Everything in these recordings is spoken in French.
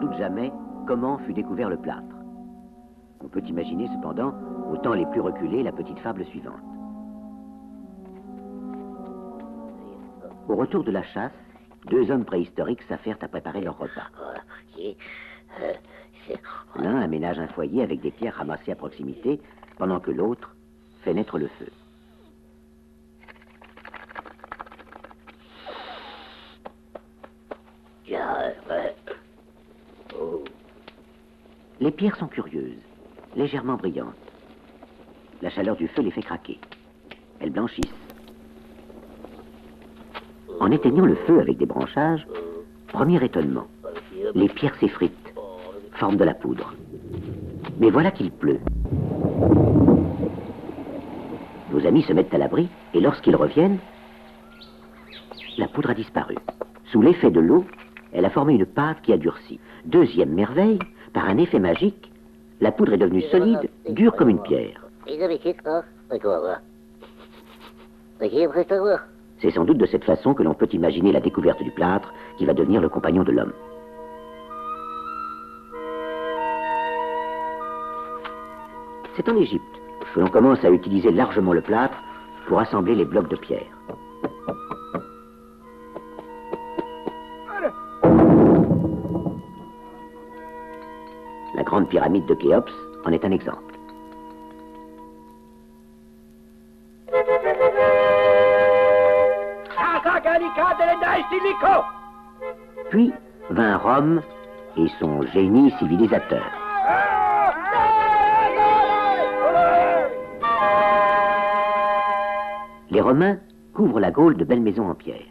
doute jamais comment fut découvert le plâtre. On peut imaginer cependant, aux temps les plus reculés, la petite fable suivante. Au retour de la chasse, deux hommes préhistoriques s'affairent à préparer leur repas. L'un aménage un foyer avec des pierres ramassées à proximité, pendant que l'autre fait naître le feu. Les pierres sont curieuses, légèrement brillantes. La chaleur du feu les fait craquer. Elles blanchissent. En éteignant le feu avec des branchages, premier étonnement, les pierres s'effritent, forment de la poudre. Mais voilà qu'il pleut. Nos amis se mettent à l'abri et lorsqu'ils reviennent, la poudre a disparu. Sous l'effet de l'eau, elle a formé une pâte qui a durci. Deuxième merveille, par un effet magique, la poudre est devenue solide, dure comme une pierre. C'est sans doute de cette façon que l'on peut imaginer la découverte du plâtre qui va devenir le compagnon de l'homme. C'est en Égypte que l'on commence à utiliser largement le plâtre pour assembler les blocs de pierre. La grande pyramide de Khéops en est un exemple. Puis vint Rome et son génie civilisateur. Les Romains couvrent la Gaule de belles maisons en pierre.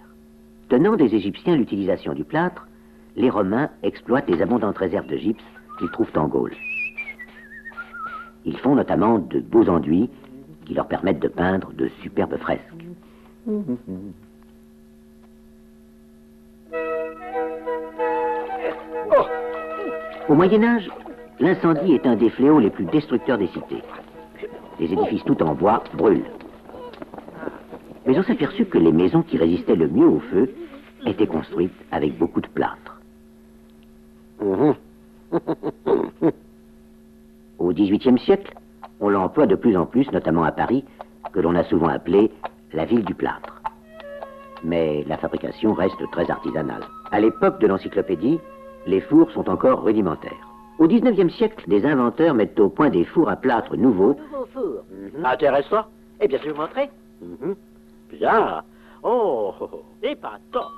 Tenant des Égyptiens l'utilisation du plâtre, les Romains exploitent les abondantes réserves de gypse qu'ils trouvent en Gaule. Ils font notamment de beaux enduits qui leur permettent de peindre de superbes fresques. Au Moyen-Âge, l'incendie est un des fléaux les plus destructeurs des cités. Les édifices tout en bois brûlent. Mais on s'aperçut que les maisons qui résistaient le mieux au feu étaient construites avec beaucoup de plâtre. Au XVIIIe siècle, on l'emploie de plus en plus, notamment à Paris, que l'on a souvent appelé la ville du plâtre. Mais la fabrication reste très artisanale. À l'époque de l'encyclopédie, les fours sont encore rudimentaires. Au XIXe siècle, des inventeurs mettent au point des fours à plâtre nouveaux. Nouveau four. Intéressant. Eh bien, je vais vous montrer. Bien. Oh, épatant.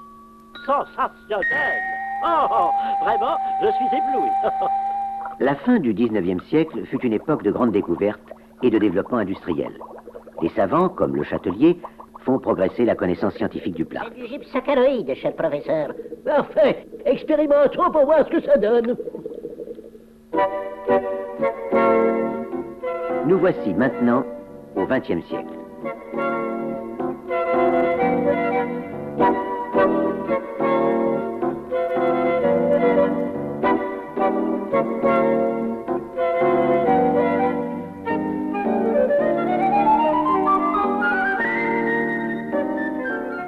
Sensationnel. Oh, vraiment, je suis ébloui. La fin du XIXe siècle fut une époque de grandes découvertes et de développement industriel. Des savants, comme le Châtelier, font progresser la connaissance scientifique du plâtre. C'est du gypse saccharoïde, cher professeur. Parfait. Expérimentons pour voir ce que ça donne. Nous voici maintenant au XXe siècle.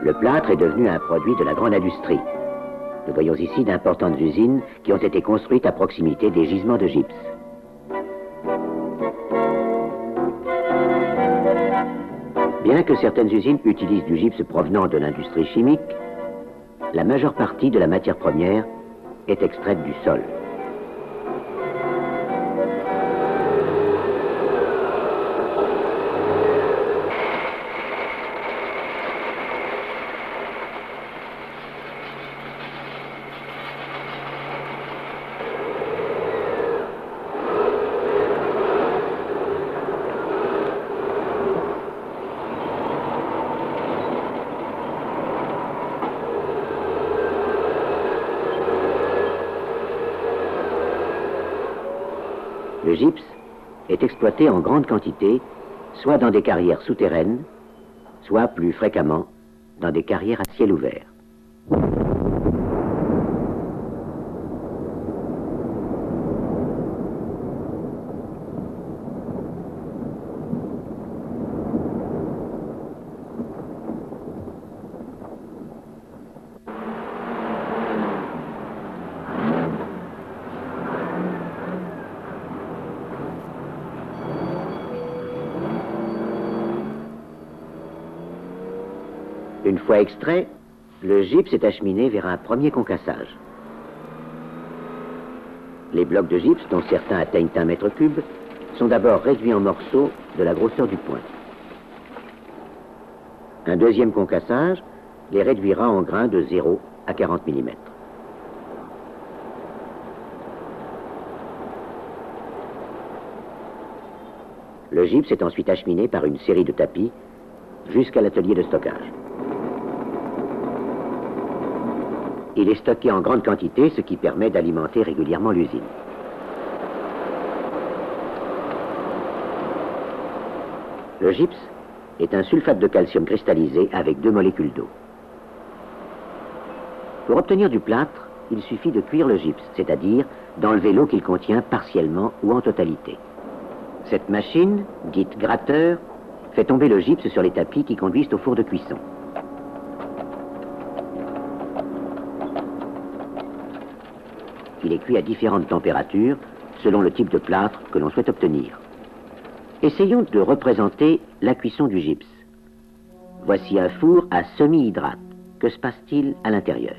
Le plâtre est devenu un produit de la grande industrie. Nous voyons ici d'importantes usines qui ont été construites à proximité des gisements de gypse. Bien que certaines usines utilisent du gypse provenant de l'industrie chimique, la majeure partie de la matière première est extraite du sol. Le gypse est exploité en grande quantité, soit dans des carrières souterraines, soit plus fréquemment dans des carrières à ciel ouvert. Une fois extrait, le gypse est acheminé vers un premier concassage. Les blocs de gypse, dont certains atteignent 1 mètre cube, sont d'abord réduits en morceaux de la grosseur du poing. Un deuxième concassage les réduira en grains de 0 à 40 mm. Le gypse est ensuite acheminé par une série de tapis jusqu'à l'atelier de stockage. Il est stocké en grande quantité, ce qui permet d'alimenter régulièrement l'usine. Le gypse est un sulfate de calcium cristallisé avec 2 molécules d'eau. Pour obtenir du plâtre, il suffit de cuire le gypse, c'est-à-dire d'enlever l'eau qu'il contient partiellement ou en totalité. Cette machine, dite gratteur, fait tomber le gypse sur les tapis qui conduisent au four de cuisson. Il est cuit à différentes températures selon le type de plâtre que l'on souhaite obtenir. Essayons de représenter la cuisson du gypse. Voici un four à semi-hydrate. Que se passe-t-il à l'intérieur?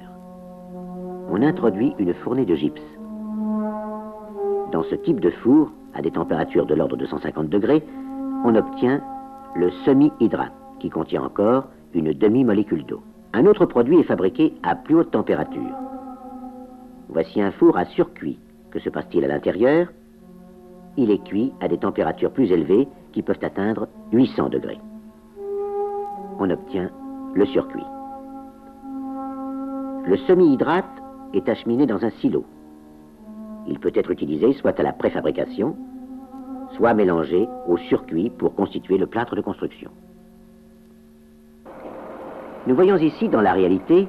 On introduit une fournée de gypse. Dans ce type de four, à des températures de l'ordre de 150 degrés, on obtient le semi-hydrate, qui contient encore une demi-molécule d'eau. Un autre produit est fabriqué à plus haute température. Voici un four à surcuit. Que se passe-t-il à l'intérieur? Il est cuit à des températures plus élevées qui peuvent atteindre 800 degrés. On obtient le surcuit. Le semi-hydrate est acheminé dans un silo. Il peut être utilisé soit à la préfabrication, soit mélangé au surcuit pour constituer le plâtre de construction. Nous voyons ici, dans la réalité,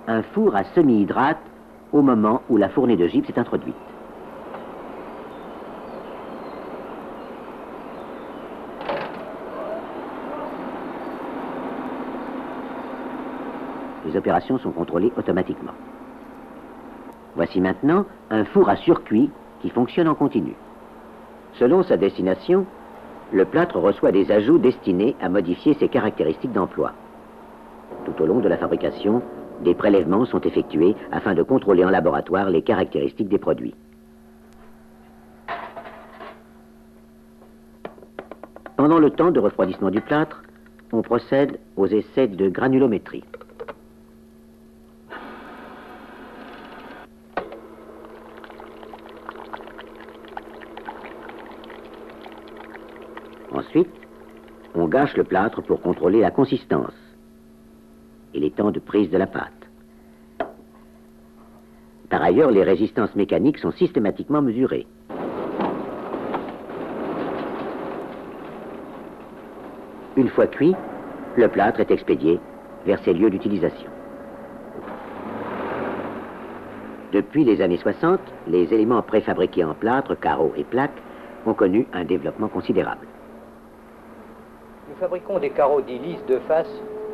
un four à semi-hydrate au moment où la fournée de gypse est introduite. Les opérations sont contrôlées automatiquement. Voici maintenant un four à surcuit qui fonctionne en continu. Selon sa destination, le plâtre reçoit des ajouts destinés à modifier ses caractéristiques d'emploi. Tout au long de la fabrication, des prélèvements sont effectués afin de contrôler en laboratoire les caractéristiques des produits. Pendant le temps de refroidissement du plâtre, on procède aux essais de granulométrie. Ensuite, on gâche le plâtre pour contrôler la consistance et les temps de prise de la pâte. Par ailleurs, les résistances mécaniques sont systématiquement mesurées. Une fois cuit, le plâtre est expédié vers ses lieux d'utilisation. Depuis les années 60, les éléments préfabriqués en plâtre, carreaux et plaques ont connu un développement considérable. Nous fabriquons des carreaux dits lisses de face,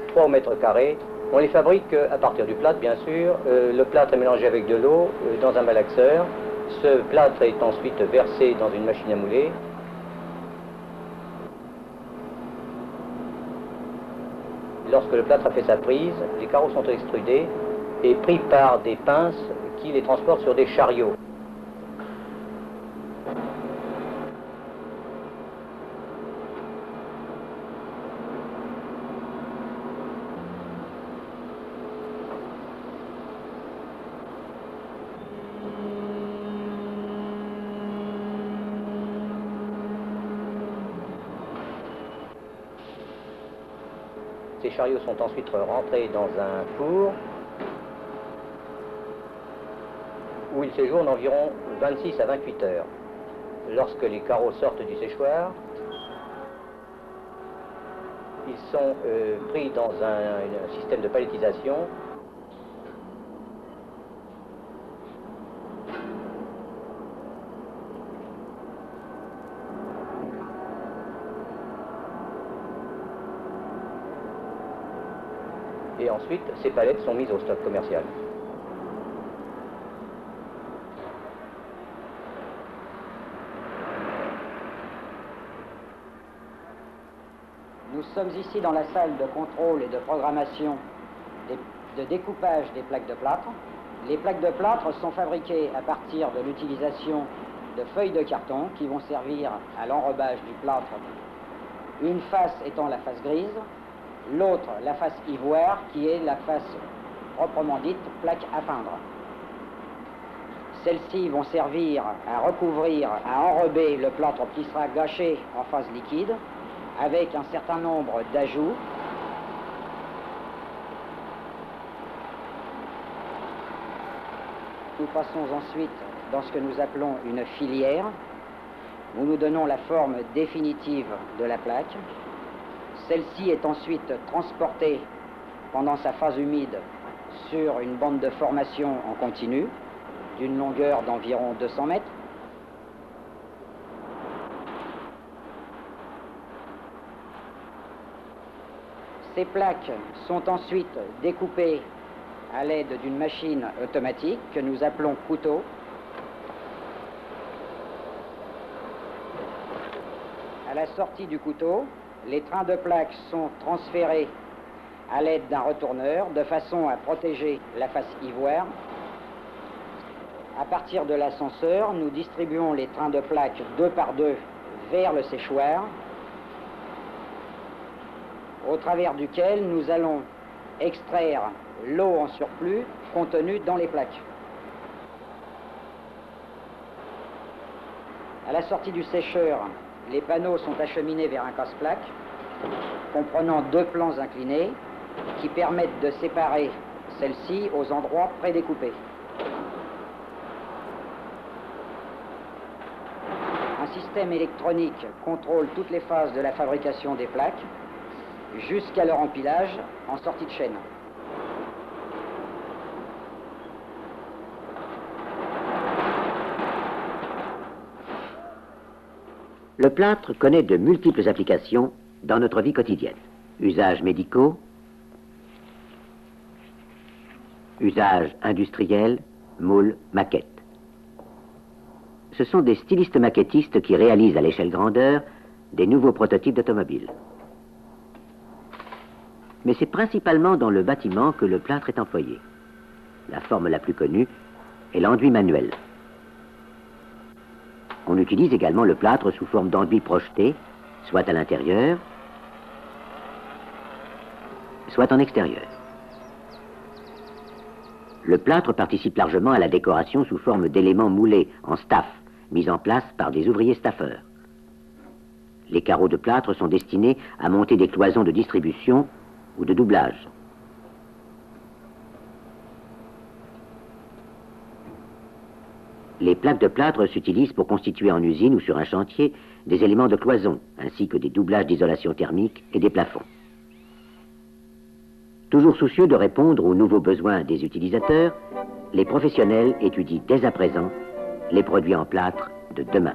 3 au mètre carré. On les fabrique à partir du plâtre, bien sûr. Le plâtre est mélangé avec de l'eau dans un malaxeur. Ce plâtre est ensuite versé dans une machine à mouler. Lorsque le plâtre a fait sa prise, les carreaux sont extrudés et pris par des pinces qui les transportent sur des chariots. Ces chariots sont ensuite rentrés dans un four où ils séjournent environ 26 à 28 heures. Lorsque les carreaux sortent du séchoir, ils sont pris dans un système de palettisation. Et ensuite, ces palettes sont mises au stock commercial. Nous sommes ici dans la salle de contrôle et de programmation de découpage des plaques de plâtre. Les plaques de plâtre sont fabriquées à partir de l'utilisation de feuilles de carton qui vont servir à l'enrobage du plâtre. Une face étant la face grise, l'autre la face ivoire qui est la face proprement dite plaque à peindre. Celles-ci vont servir à recouvrir, à enrober le plâtre qui sera gâché en phase liquide avec un certain nombre d'ajouts. Nous passons ensuite dans ce que nous appelons une filière, où nous donnons la forme définitive de la plaque. Celle-ci est ensuite transportée pendant sa phase humide sur une bande de formation en continu, d'une longueur d'environ 200 mètres. Ces plaques sont ensuite découpées à l'aide d'une machine automatique que nous appelons couteau. À la sortie du couteau, les trains de plaques sont transférés à l'aide d'un retourneur de façon à protéger la face ivoire. À partir de l'ascenseur, nous distribuons les trains de plaques 2 par 2 vers le séchoir, au travers duquel nous allons extraire l'eau en surplus contenue dans les plaques. À la sortie du sécheur, les panneaux sont acheminés vers un casse-plaque comprenant 2 plans inclinés qui permettent de séparer celles-ci aux endroits prédécoupés. Un système électronique contrôle toutes les phases de la fabrication des plaques jusqu'à leur empilage en sortie de chaîne. Le plâtre connaît de multiples applications dans notre vie quotidienne. Usages médicaux, usages industriels, moules, maquettes. Ce sont des stylistes maquettistes qui réalisent à l'échelle grandeur des nouveaux prototypes d'automobiles. Mais c'est principalement dans le bâtiment que le plâtre est employé. La forme la plus connue est l'enduit manuel. On utilise également le plâtre sous forme d'enduit projeté, soit à l'intérieur, soit en extérieur. Le plâtre participe largement à la décoration sous forme d'éléments moulés en staff, mis en place par des ouvriers staffeurs. Les carreaux de plâtre sont destinés à monter des cloisons de distribution ou de doublage. Les plaques de plâtre s'utilisent pour constituer en usine ou sur un chantier des éléments de cloison, ainsi que des doublages d'isolation thermique et des plafonds. Toujours soucieux de répondre aux nouveaux besoins des utilisateurs, les professionnels étudient dès à présent les produits en plâtre de demain.